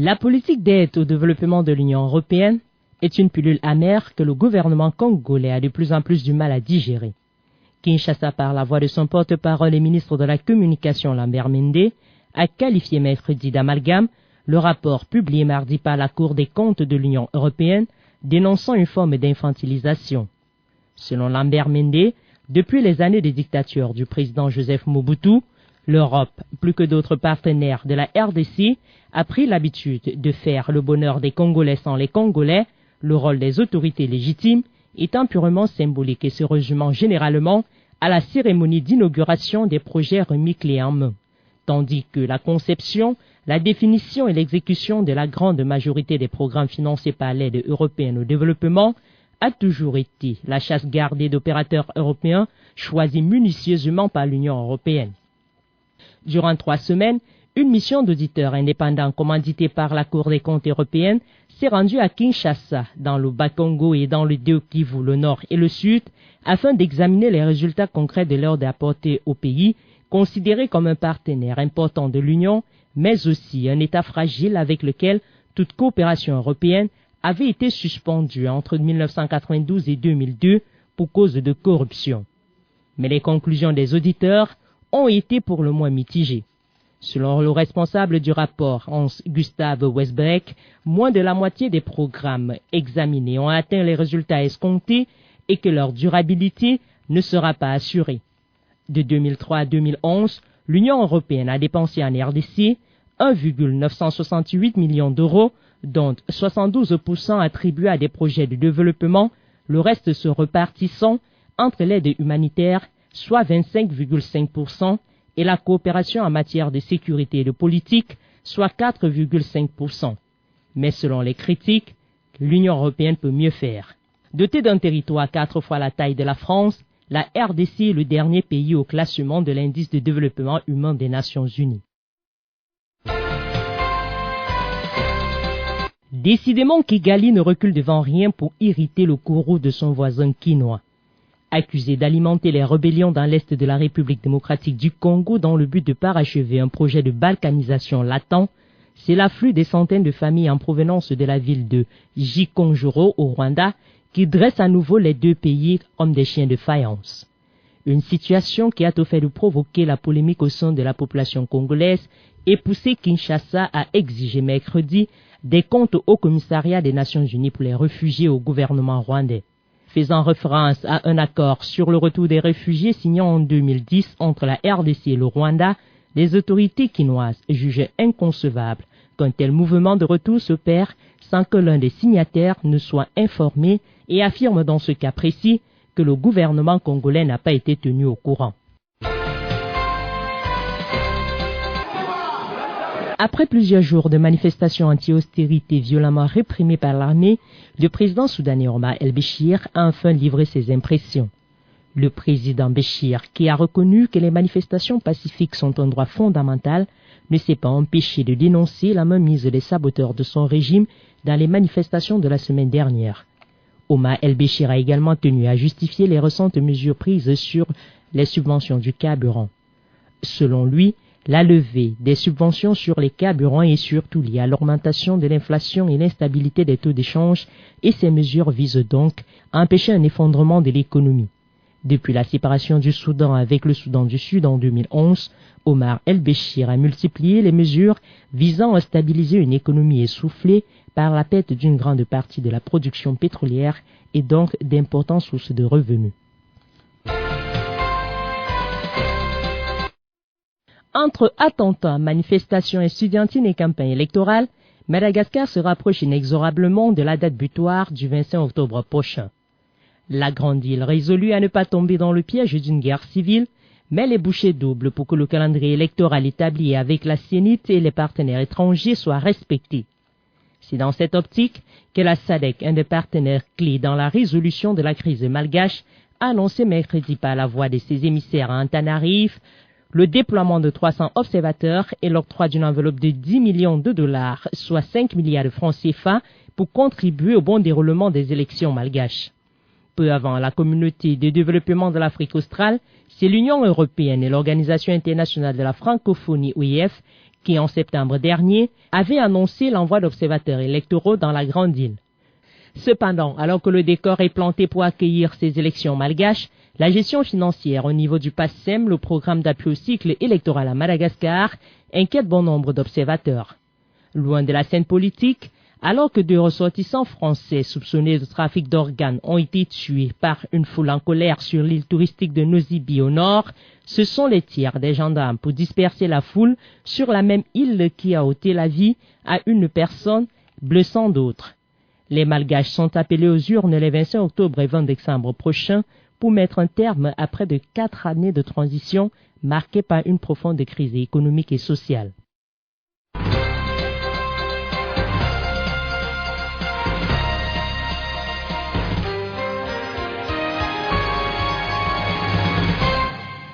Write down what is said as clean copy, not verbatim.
La politique d'aide au développement de l'Union européenne est une pilule amère que le gouvernement congolais a de plus en plus du mal à digérer. Kinshasa, par la voix de son porte-parole et ministre de la Communication Lambert Mende, a qualifié mercredi d'amalgame le rapport publié mardi par la Cour des comptes de l'Union européenne dénonçant une forme d'infantilisation. Selon Lambert Mende, depuis les années de dictature du président Joseph Mobutu, l'Europe, plus que d'autres partenaires de la RDC, a pris l'habitude de faire le bonheur des Congolais sans les Congolais, le rôle des autorités légitimes étant purement symbolique et se résumant généralement à la cérémonie d'inauguration des projets remis clés en main, tandis que la conception, la définition et l'exécution de la grande majorité des programmes financés par l'aide européenne au développement a toujours été la chasse gardée d'opérateurs européens choisis minutieusement par l'Union européenne. Durant 3 semaines, une mission d'auditeurs indépendants commanditée par la Cour des comptes européenne s'est rendue à Kinshasa, dans le Bas-Congo et dans le Kivu, le Nord et le Sud, afin d'examiner les résultats concrets de l'aide apportée au pays, considéré comme un partenaire important de l'Union, mais aussi un État fragile avec lequel toute coopération européenne avait été suspendue entre 1992 et 2002 pour cause de corruption. Mais les conclusions des auditeurs ont été pour le moins mitigées. Selon le responsable du rapport, Hans-Gustav Westbeck, moins de la moitié des programmes examinés ont atteint les résultats escomptés et que leur durabilité ne sera pas assurée. De 2003 à 2011, l'Union européenne a dépensé en RDC 1,968 millions d'euros, dont 72% attribués à des projets de développement, le reste se repartissant entre l'aide humanitaire, soit 25,5%, et la coopération en matière de sécurité et de politique, soit 4,5%. Mais selon les critiques, l'Union européenne peut mieux faire. Dotée d'un territoire 4 fois la taille de la France, la RDC est le dernier pays au classement de l'indice de développement humain des Nations Unies. Décidément, Kigali ne recule devant rien pour irriter le courroux de son voisin kinois. Accusé d'alimenter les rébellions dans l'est de la République démocratique du Congo dans le but de parachever un projet de balkanisation latent, c'est l'afflux des centaines de familles en provenance de la ville de Gikonjoro au Rwanda qui dresse à nouveau les deux pays comme des chiens de faïence. Une situation qui a au fait de provoquer la polémique au sein de la population congolaise et poussé Kinshasa à exiger mercredi des comptes au Commissariat des Nations Unies pour les réfugiés au gouvernement rwandais. Faisant référence à un accord sur le retour des réfugiés signé en 2010 entre la RDC et le Rwanda, les autorités kinoises jugeaient inconcevable qu'un tel mouvement de retour s'opère sans que l'un des signataires ne soit informé et affirment dans ce cas précis que le gouvernement congolais n'a pas été tenu au courant. Après plusieurs jours de manifestations anti-austérité violemment réprimées par l'armée, le président soudanais Omar el-Béchir a enfin livré ses impressions. Le président Béchir, qui a reconnu que les manifestations pacifiques sont un droit fondamental, ne s'est pas empêché de dénoncer la mainmise des saboteurs de son régime dans les manifestations de la semaine dernière. Omar el-Béchir a également tenu à justifier les récentes mesures prises sur les subventions du carburant. Selon lui, la levée des subventions sur les carburants est surtout liée à l'augmentation de l'inflation et l'instabilité des taux d'échange et ces mesures visent donc à empêcher un effondrement de l'économie. Depuis la séparation du Soudan avec le Soudan du Sud en 2011, Omar el-Béchir a multiplié les mesures visant à stabiliser une économie essoufflée par la perte d'une grande partie de la production pétrolière et donc d'importantes sources de revenus. Entre attentats, manifestations estudiantines et campagnes électorales, Madagascar se rapproche inexorablement de la date butoir du 25 octobre prochain. La grande île résolue à ne pas tomber dans le piège d'une guerre civile, met les bouchées doubles pour que le calendrier électoral établi avec la CENIT et les partenaires étrangers soit respecté. C'est dans cette optique que la SADC, un des partenaires clés dans la résolution de la crise malgache, a annoncé mercredi par la voix de ses émissaires à Antananarivo le déploiement de 300 observateurs et l'octroi d'une enveloppe de 10 millions de dollars, soit 5 milliards de francs CFA, pour contribuer au bon déroulement des élections malgaches. Peu avant la communauté de développement de l'Afrique australe, c'est l'Union européenne et l'Organisation internationale de la francophonie OIF qui en septembre dernier avait annoncé l'envoi d'observateurs électoraux dans la Grande Île. Cependant, alors que le décor est planté pour accueillir ces élections malgaches, la gestion financière au niveau du PASSEM, le programme d'appui au cycle électoral à Madagascar, inquiète bon nombre d'observateurs. Loin de la scène politique, alors que 2 ressortissants français soupçonnés de trafic d'organes ont été tués par une foule en colère sur l'île touristique de Nosy Be au nord, ce sont les tirs des gendarmes pour disperser la foule sur la même île qui a ôté la vie à une personne, blessant d'autres. Les Malgaches sont appelés aux urnes les 25 octobre et 20 décembre prochains pour mettre un terme à près de 4 années de transition marquées par une profonde crise économique et sociale.